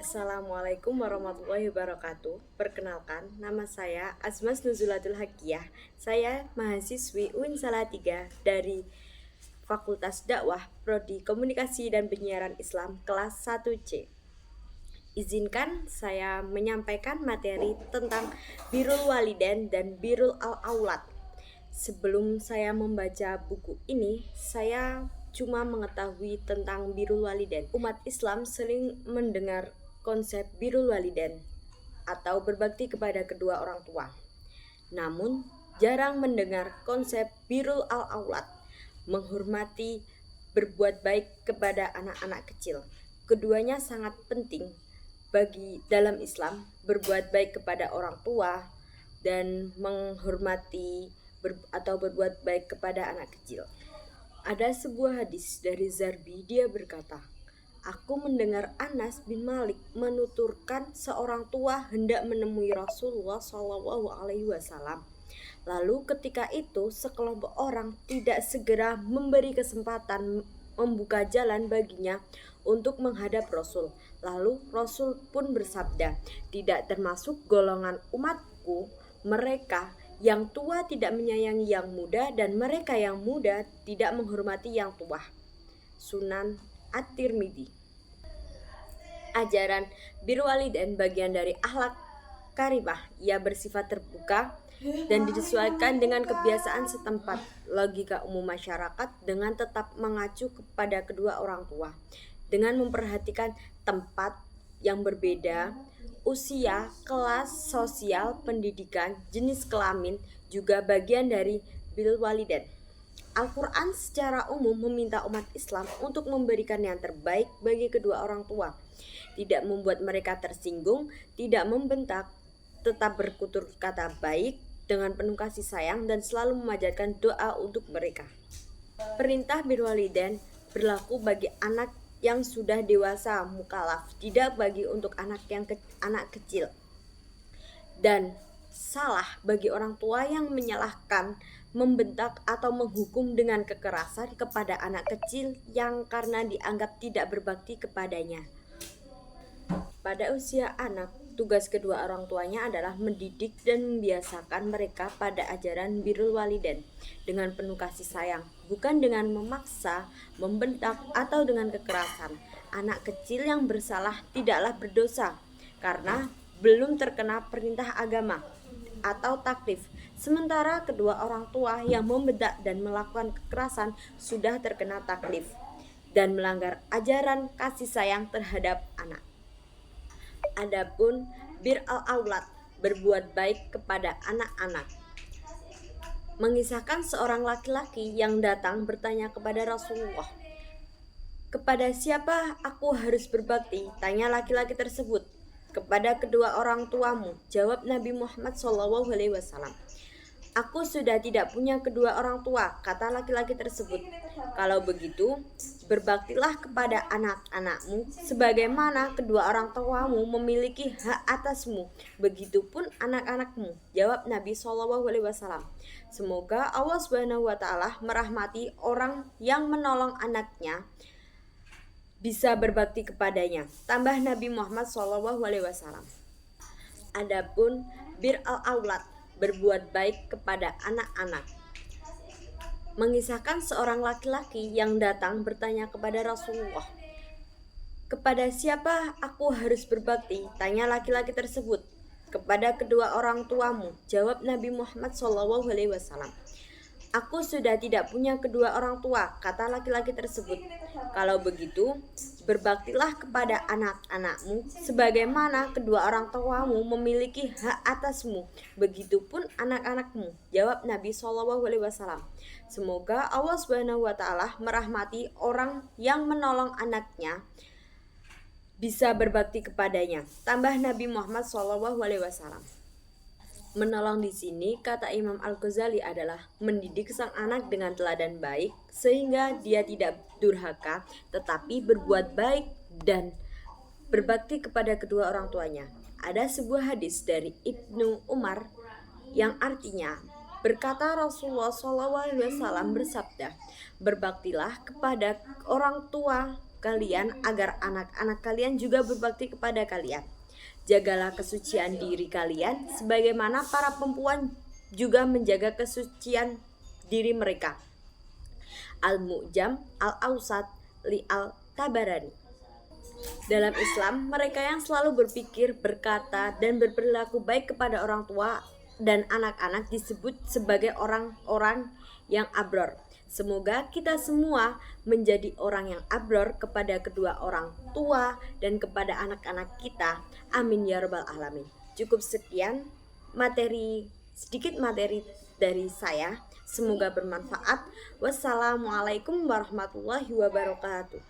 Assalamualaikum warahmatullahi wabarakatuh. Perkenalkan, nama saya Azmas Nuzulatul Hakiyah. Saya mahasiswi UIN Salatiga dari Fakultas Dakwah Prodi Komunikasi dan Penyiaran Islam kelas 1C. Izinkan saya menyampaikan materi tentang Birrul Walidain dan Birrul Aulad. Sebelum saya membaca buku ini, saya cuma mengetahui tentang Birrul Walidain. Umat Islam sering mendengar konsep Birrul Walidain atau berbakti kepada kedua orang tua. Namun, jarang mendengar konsep Birrul Aulad, menghormati, berbuat baik kepada anak-anak kecil. Keduanya sangat penting bagi dalam Islam, berbuat baik kepada orang tua dan menghormati atau berbuat baik kepada anak kecil. Ada sebuah hadis dari Zarbi, dia berkata, "Aku mendengar Anas bin Malik menuturkan seorang tua hendak menemui Rasulullah SAW. Lalu ketika itu sekelompok orang tidak segera memberi kesempatan membuka jalan baginya untuk menghadap Rasul. Lalu Rasul pun bersabda, tidak termasuk golongan umatku mereka yang tua tidak menyayangi yang muda dan mereka yang muda tidak menghormati yang tua." Sunan At-Tirmidzi. Ajaran Birrul Walidain bagian dari akhlak karimah. Ia bersifat terbuka dan disesuaikan dengan kebiasaan setempat, logika umum masyarakat, dengan tetap mengacu kepada kedua orang tua, dengan memperhatikan tempat yang berbeda, usia, kelas sosial, pendidikan, jenis kelamin, juga bagian dari Birrul Walidain. Al-Quran secara umum meminta umat Islam untuk memberikan yang terbaik bagi kedua orang tua, tidak membuat mereka tersinggung, tidak membentak, tetap bertutur kata baik dengan penuh kasih sayang dan selalu memanjatkan doa untuk mereka. Perintah Birrul Walidain berlaku bagi anak yang sudah dewasa mukallaf, tidak bagi untuk anak kecil. Dan salah bagi orang tua yang menyalahkan, membentak atau menghukum dengan kekerasan kepada anak kecil yang karena dianggap tidak berbakti kepadanya. Pada usia anak, tugas kedua orang tuanya adalah mendidik dan membiasakan mereka pada ajaran Birrul Walidain dengan penuh kasih sayang, bukan dengan memaksa, membentak, atau dengan kekerasan. Anak kecil yang bersalah tidaklah berdosa karena belum terkena perintah agama atau taklif, sementara kedua orang tua yang membentak dan melakukan kekerasan sudah terkena taklif dan melanggar ajaran kasih sayang terhadap anak. Adapun Birrul Aulad, berbuat baik kepada anak-anak, mengisahkan seorang laki-laki yang datang bertanya kepada Rasulullah, "Kepada siapa aku harus berbakti?" Tanya laki-laki tersebut. "Kepada kedua orang tuamu," jawab Nabi Muhammad SAW. "Aku sudah tidak punya kedua orang tua," kata laki-laki tersebut. "Kalau begitu, berbaktilah kepada anak-anakmu sebagaimana kedua orang tuamu memiliki hak atasmu, begitupun anak-anakmu," jawab Nabi SAW. Semoga Allah SWT merahmati orang yang menolong anaknya bisa berbakti kepadanya, tambah Nabi Muhammad SAW. Adapun Birrul Aulad, berbuat baik kepada anak-anak, mengisahkan seorang laki-laki yang datang bertanya kepada Rasulullah, "Kepada siapa aku harus berbakti?" Tanya laki-laki tersebut. "Kepada kedua orang tuamu," jawab Nabi Muhammad SAW. "Aku sudah tidak punya kedua orang tua," kata laki-laki tersebut. "Kalau begitu, berbaktilah kepada anak-anakmu sebagaimana kedua orang tuamu memiliki hak atasmu, begitupun anak-anakmu," jawab Nabi SAW. Semoga Allah SWT merahmati orang yang menolong anaknya bisa berbakti kepadanya, tambah Nabi Muhammad SAW. Menolong di sini, kata Imam Al-Ghazali, adalah mendidik sang anak dengan teladan baik sehingga dia tidak durhaka tetapi berbuat baik dan berbakti kepada kedua orang tuanya. Ada sebuah hadis dari Ibnu Umar yang artinya, berkata Rasulullah SAW bersabda, "Berbaktilah kepada orang tua kalian agar anak-anak kalian juga berbakti kepada kalian. Jagalah kesucian diri kalian sebagaimana para perempuan juga menjaga kesucian diri mereka. Al-Mu'jam Al-Awsat li Al-Tabarani. Dalam Islam, mereka yang selalu berpikir, berkata, dan berperilaku baik kepada orang tua dan anak-anak disebut sebagai orang-orang yang abror. Semoga kita semua menjadi orang yang abror kepada kedua orang tua dan kepada anak-anak kita. Amin ya rabbal alamin. Cukup sekian sedikit materi dari saya. Semoga bermanfaat. Wassalamualaikum warahmatullahi wabarakatuh.